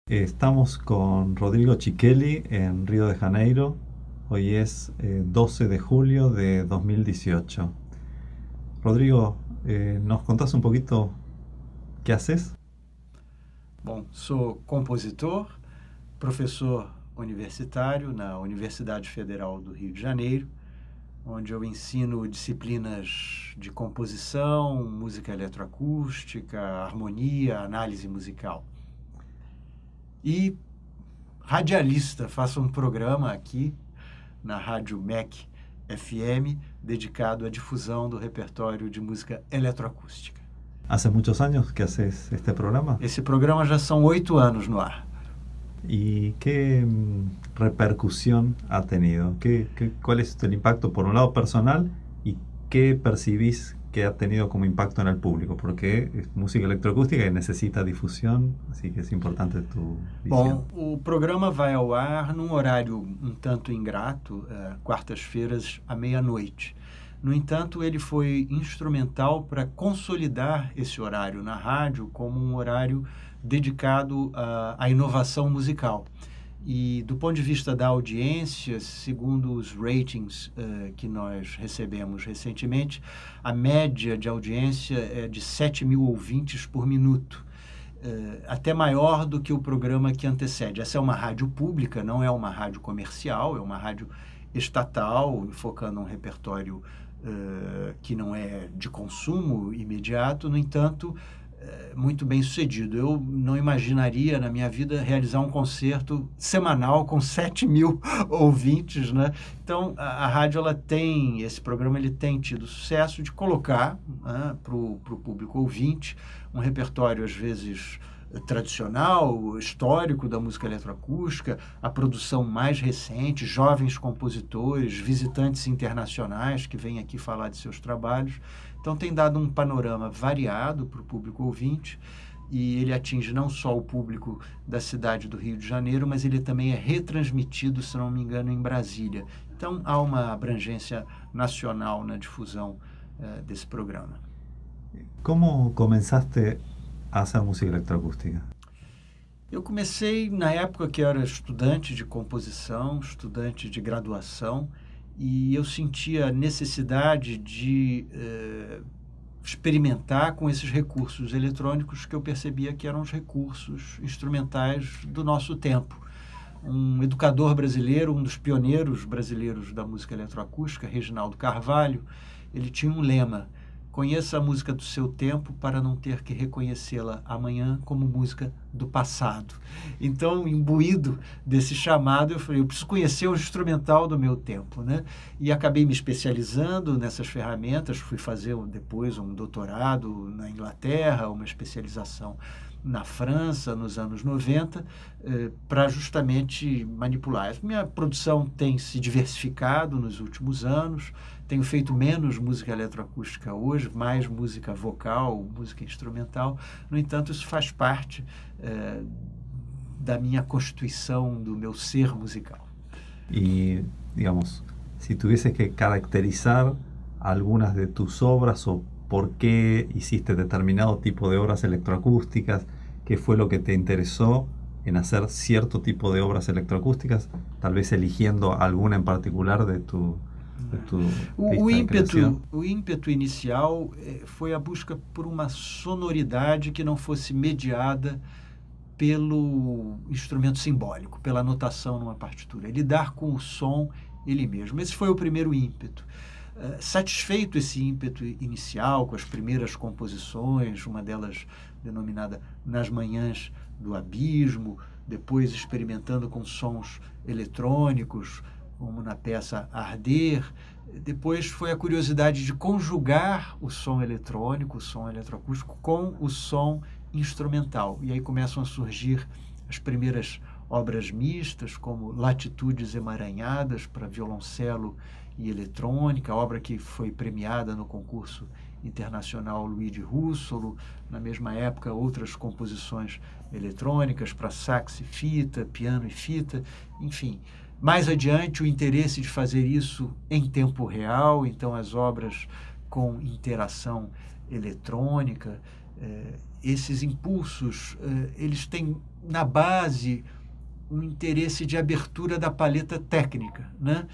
Estamos con Rodrigo Cichelli en Río de Janeiro. Hoy es 12 de julio de 2018. Rodrigo, ¿nos contás un poquito qué haces? Bom, sou compositor, professor universitário na Universidade Federal do Rio de Janeiro, onde eu ensino disciplinas de composição, música eletroacústica, harmonia, análise musical. E radialista, faço um programa aqui na Rádio MEC FM dedicado à difusão do repertório de música eletroacústica. ¿Hace muchos años que haces este programa? Esse programa já são 8 anos no ar. ¿Y qué repercusión ha tenido? ¿Cuál es el impacto, por un lado, personal, y qué percibís que ha tenido como impacto en el público? Porque es música electroacústica y necesita difusión, así que es importante tu visión. Bom, o programa vai ao ar num horário um tanto ingrato, quartas-feiras à meia-noite. No entanto, ele foi instrumental para consolidar esse horário na rádio como um horário dedicado à inovação musical. E do ponto de vista da audiência, segundo os ratings que nós recebemos recentemente, a média de audiência é de 7.000 ouvintes por minuto, até maior do que o programa que antecede. Essa é uma rádio pública, não é uma rádio comercial, é uma rádio estatal, focando um repertório que não é de consumo imediato, no entanto, muito bem sucedido. Eu não imaginaria na minha vida realizar um concerto semanal com 7.000 ouvintes, né? Então, a rádio, esse programa ele tem tido sucesso de colocar, né, para o público ouvinte um repertório, às vezes, tradicional, histórico da música eletroacústica, a produção mais recente, jovens compositores, visitantes internacionais que vêm aqui falar de seus trabalhos. Então tem dado um panorama variado para o público ouvinte e ele atinge não só o público da cidade do Rio de Janeiro, mas ele também é retransmitido, se não me engano, em Brasília. Então há uma abrangência nacional na difusão desse programa. ¿Cómo comenzaste a hacer música electroacústica? Eu comecei na época que eu era estudante de composição, estudante de graduação, e eu sentia a necessidade de experimentar com esses recursos eletrônicos que eu percebia que eram os recursos instrumentais do nosso tempo. Um educador brasileiro, um dos pioneiros brasileiros da música eletroacústica, Reginaldo Carvalho, ele tinha um lema: conheça a música do seu tempo para não ter que reconhecê-la amanhã como música do passado. Então, imbuído desse chamado, eu falei, eu preciso conhecer o instrumental do meu tempo, né? E acabei me especializando nessas ferramentas, fui fazer depois um doutorado na Inglaterra, uma especialização na França, nos anos 90, para justamente manipular. Minha produção tem se diversificado nos últimos anos, tenho feito menos música eletroacústica hoje, mais música vocal, música instrumental. No entanto, isso faz parte da minha constituição, do meu ser musical. Y, digamos, si tuvieses que caracterizar algunas de tus obras o por qué hiciste determinado tipo de obras electroacústicas, qué fue lo que te interesó en hacer cierto tipo de obras electroacústicas, tal vez eligiendo alguna en particular de tu O ímpeto inicial foi a busca por uma sonoridade que não fosse mediada pelo instrumento simbólico, pela notação numa partitura, lidar com o som ele mesmo. Esse foi o primeiro ímpeto. Satisfeito esse ímpeto inicial com as primeiras composições, uma delas denominada Nas Manhãs do Abismo, depois experimentando com sons eletrônicos, como na peça Arder. Depois foi a curiosidade de conjugar o som eletrônico, o som eletroacústico, com o som instrumental. E aí começam a surgir as primeiras obras mistas, como Latitudes Emaranhadas para violoncelo e eletrônica, obra que foi premiada no concurso internacional Luigi Russolo. Na mesma época, outras composições eletrônicas para sax e fita, piano e fita, enfim. Mais adiante, o interesse de fazer isso em tempo real, então as obras com interação eletrônica. Esses impulsos, eles têm na base um interesse de abertura da paleta técnica, né?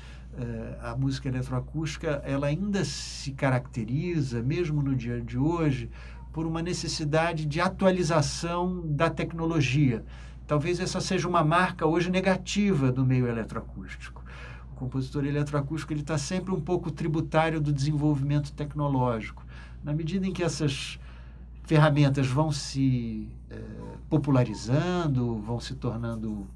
A música eletroacústica, ela ainda se caracteriza, mesmo no dia de hoje, por uma necessidade de atualização da tecnologia. Talvez essa seja uma marca hoje negativa do meio eletroacústico. O compositor eletroacústico está sempre um pouco tributário do desenvolvimento tecnológico. Na medida em que essas ferramentas vão se popularizando, vão se tornando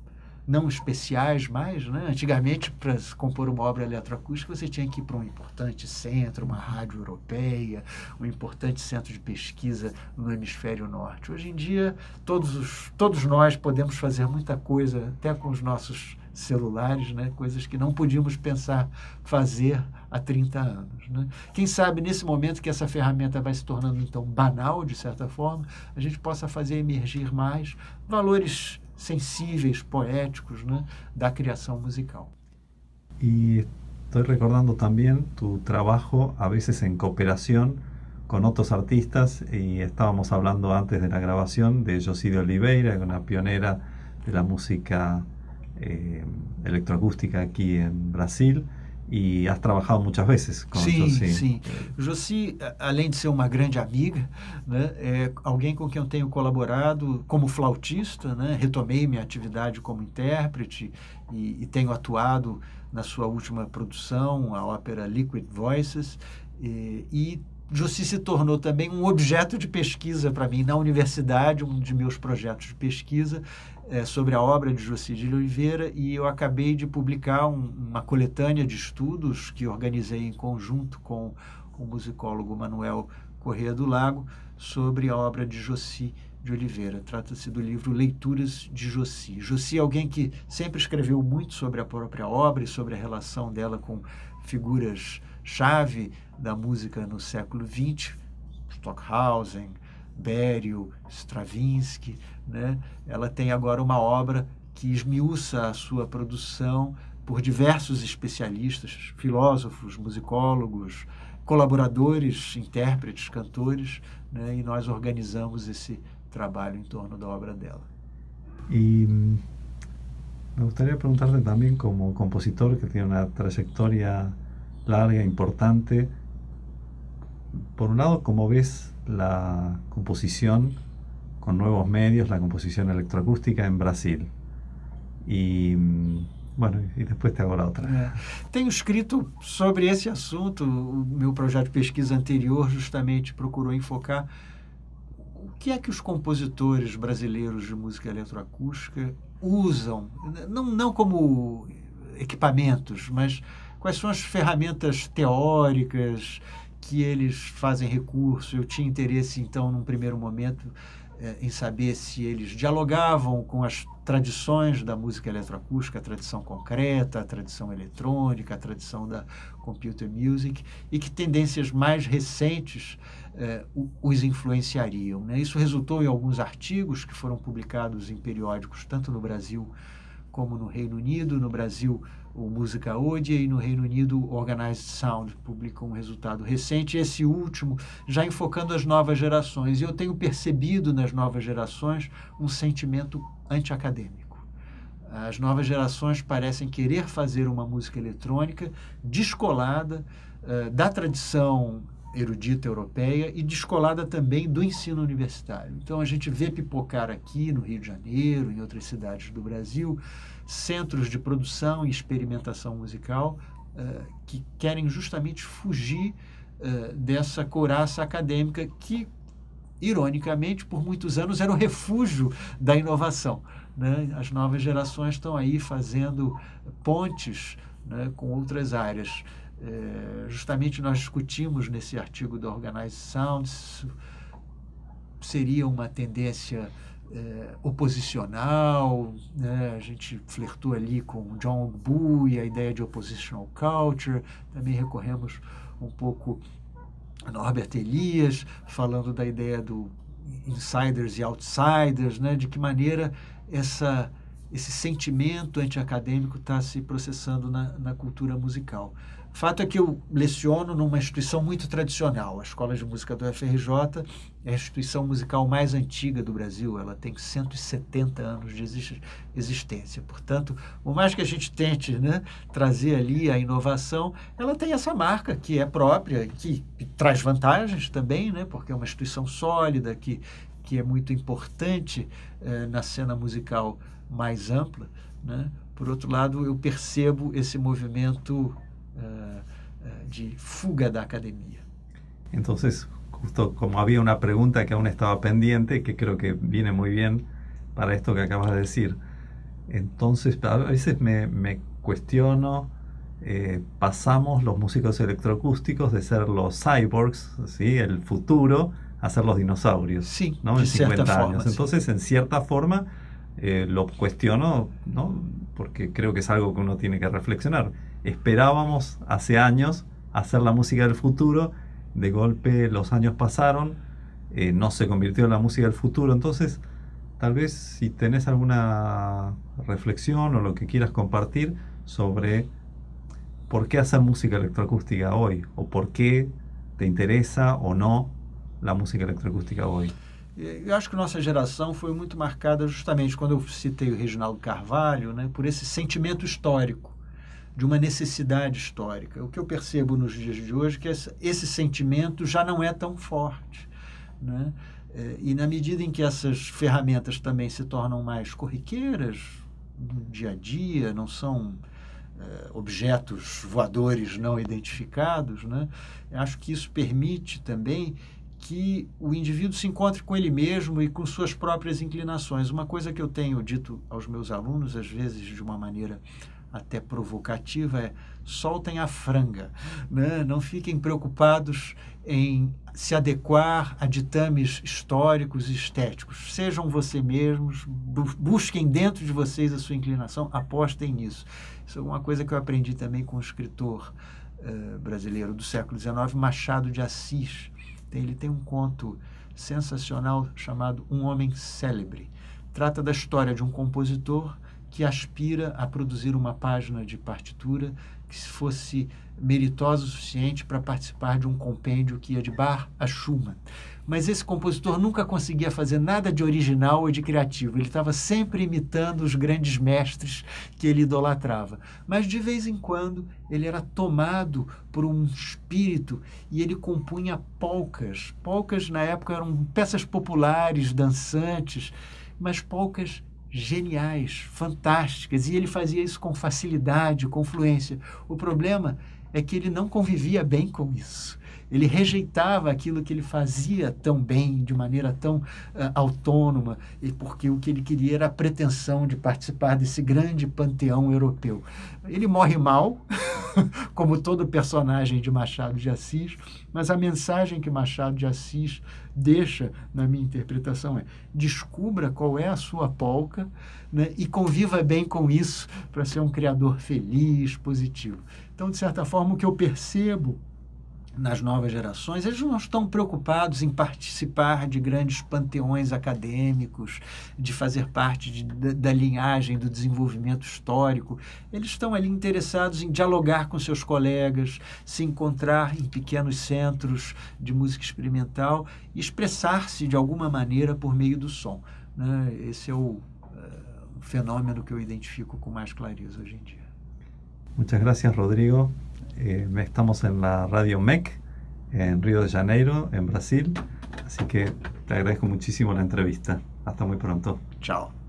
não especiais mais, né? Antigamente, para compor uma obra eletroacústica, você tinha que ir para um importante centro, uma rádio europeia, um importante centro de pesquisa no hemisfério norte. Hoje em dia, todos nós podemos fazer muita coisa, até com os nossos celulares, né? Coisas que não podíamos pensar fazer há 30 anos. Né? Quem sabe, nesse momento que essa ferramenta vai se tornando, então, banal, de certa forma, a gente possa fazer emergir mais valores sensíveis, poéticos, né, da creación musical. Y estoy recordando también tu trabajo a veces en cooperación con otros artistas, y estábamos hablando antes de la grabación de Josie de Oliveira, una pionera de la música electroacústica aquí en Brasil, e has trabajado muitas vezes com Josie. Sim. Josie, além de ser uma grande amiga, né, é alguém com quem eu tenho colaborado como flautista, né, retomei minha atividade como intérprete e tenho atuado na sua última produção, a ópera Liquid Voices, e Josie se tornou também um objeto de pesquisa para mim na universidade, um de meus projetos de pesquisa sobre a obra de Josie de Oliveira, e eu acabei de publicar uma coletânea de estudos que organizei em conjunto com o musicólogo Manuel Corrêa do Lago sobre a obra de Josie de Oliveira. Trata-se do livro Leituras de Josie. Josie é alguém que sempre escreveu muito sobre a própria obra e sobre a relação dela com figuras-chave da música no século XX, Stockhausen, Berio, Stravinsky, né? Ela tem agora uma obra que esmiuça a sua produção por diversos especialistas, filósofos, musicólogos, colaboradores, intérpretes, cantores, né? E nós organizamos esse trabalho em torno da obra dela. Y me gustaría preguntarte también, como compositor que tiene una trayectoria larga, importante, por un lado, ¿cómo ves la composición con nuevos medios, la composición electroacústica en Brasil? Y bueno, e depois te hago a outra. Tenho escrito sobre esse assunto. O meu projeto de pesquisa anterior justamente procurou enfocar o que é que os compositores brasileiros de música eletroacústica usam, não como equipamentos, mas quais são as ferramentas teóricas que eles fazem recurso. Eu tinha interesse, então, num primeiro momento, em saber se eles dialogavam com as tradições da música eletroacústica, a tradição concreta, a tradição eletrônica, a tradição da computer music, e que tendências mais recentes os influenciariam, né? Isso resultou em alguns artigos que foram publicados em periódicos, tanto no Brasil como no Reino Unido. No Brasil, o Música Odia, e no Reino Unido, o Organized Sound publicou um resultado recente, esse último já enfocando as novas gerações. E eu tenho percebido nas novas gerações um sentimento anti-acadêmico. As novas gerações parecem querer fazer uma música eletrônica descolada da tradição erudita europeia e descolada também do ensino universitário. Então, a gente vê pipocar aqui no Rio de Janeiro, em outras cidades do Brasil, centros de produção e experimentação musical que querem justamente fugir dessa couraça acadêmica que, ironicamente, por muitos anos era o refúgio da inovação, né? As novas gerações estão aí fazendo pontes, né, com outras áreas. Justamente nós discutimos nesse artigo do Organized Sound seria uma tendência oposicional, né? A gente flertou ali com John Ogbu e a ideia de oppositional culture. Também recorremos um pouco a Norbert Elias, falando da ideia do insiders e outsiders, né? De que maneira esse sentimento anti-acadêmico está se processando na cultura musical. Fato é que eu leciono numa instituição muito tradicional. A Escola de Música do FRJ é a instituição musical mais antiga do Brasil. Ela tem 170 anos de existência. Portanto, por mais que a gente tente, né, trazer ali a inovação, ela tem essa marca que é própria, que traz vantagens também, né, porque é uma instituição sólida, que é muito importante na cena musical mais ampla, né? Por outro lado, eu percebo esse movimento de fuga da academia. Entonces, justo como había una pregunta que aún estaba pendiente, que creo que viene muy bien para esto que acabas de decir. Entonces, a veces me cuestiono, pasamos los músicos electroacústicos de ser los cyborgs, ¿sí?, el futuro, a ser los dinosaurios, Sí, ¿no?, de en 50 cierta años. forma, Entonces, sí. en cierta forma, lo cuestiono, ¿no?, porque creo que es algo que uno tiene que reflexionar. Esperábamos hace años hacer la música del futuro, de golpe los años pasaron, no se convirtió en la música del futuro. Entonces, tal vez si tenés alguna reflexión o lo que quieras compartir sobre por qué hacer música electroacústica hoy, o por qué te interesa o no la música electroacústica hoy. Eu acho que nossa geração foi muito marcada justamente, quando eu citei o Reginaldo Carvalho, né, por esse sentimento histórico, de uma necessidade histórica. O que eu percebo nos dias de hoje é que esse sentimento já não é tão forte, né? E na medida em que essas ferramentas também se tornam mais corriqueiras no dia a dia, não são objetos voadores não identificados, né? Eu acho que isso permite também que o indivíduo se encontre com ele mesmo e com suas próprias inclinações. Uma coisa que eu tenho dito aos meus alunos, às vezes de uma maneira até provocativa, é: soltem a franga, né? Não fiquem preocupados em se adequar a ditames históricos e estéticos. Sejam você mesmos, busquem dentro de vocês a sua inclinação, apostem nisso. Isso é uma coisa que eu aprendi também com o escritor brasileiro do século XIX, Machado de Assis. Ele tem um conto sensacional chamado Um Homem Célebre. Trata da história de um compositor que aspira a produzir uma página de partitura que fosse meritosa o suficiente para participar de um compêndio que ia de Bach a Schumann. Mas esse compositor nunca conseguia fazer nada de original ou de criativo. Ele estava sempre imitando os grandes mestres que ele idolatrava. Mas, de vez em quando, ele era tomado por um espírito e ele compunha polcas. Polcas, na época, eram peças populares, dançantes, mas polcas geniais, fantásticas, e ele fazia isso com facilidade, com fluência. O problema é que ele não convivia bem com isso. Ele rejeitava aquilo que ele fazia tão bem, de maneira tão autônoma, e porque o que ele queria era a pretensão de participar desse grande panteão europeu. Ele morre mal, como todo personagem de Machado de Assis, mas a mensagem que Machado de Assis deixa, na minha interpretação, é: descubra qual é a sua polca, né, e conviva bem com isso para ser um criador feliz, positivo. Então, de certa forma, o que eu percebo nas novas gerações, eles não estão preocupados em participar de grandes panteões acadêmicos, de fazer parte da linhagem do desenvolvimento histórico. Eles estão ali interessados em dialogar com seus colegas, se encontrar em pequenos centros de música experimental e expressar-se de alguma maneira por meio do som, né? Esse é o fenômeno que eu identifico com mais clareza hoje em dia. Muchas gracias, Rodrigo. Estamos en la Radio MEC, en Río de Janeiro, en Brasil. Así que te agradezco muchísimo la entrevista. Hasta muy pronto. Chao.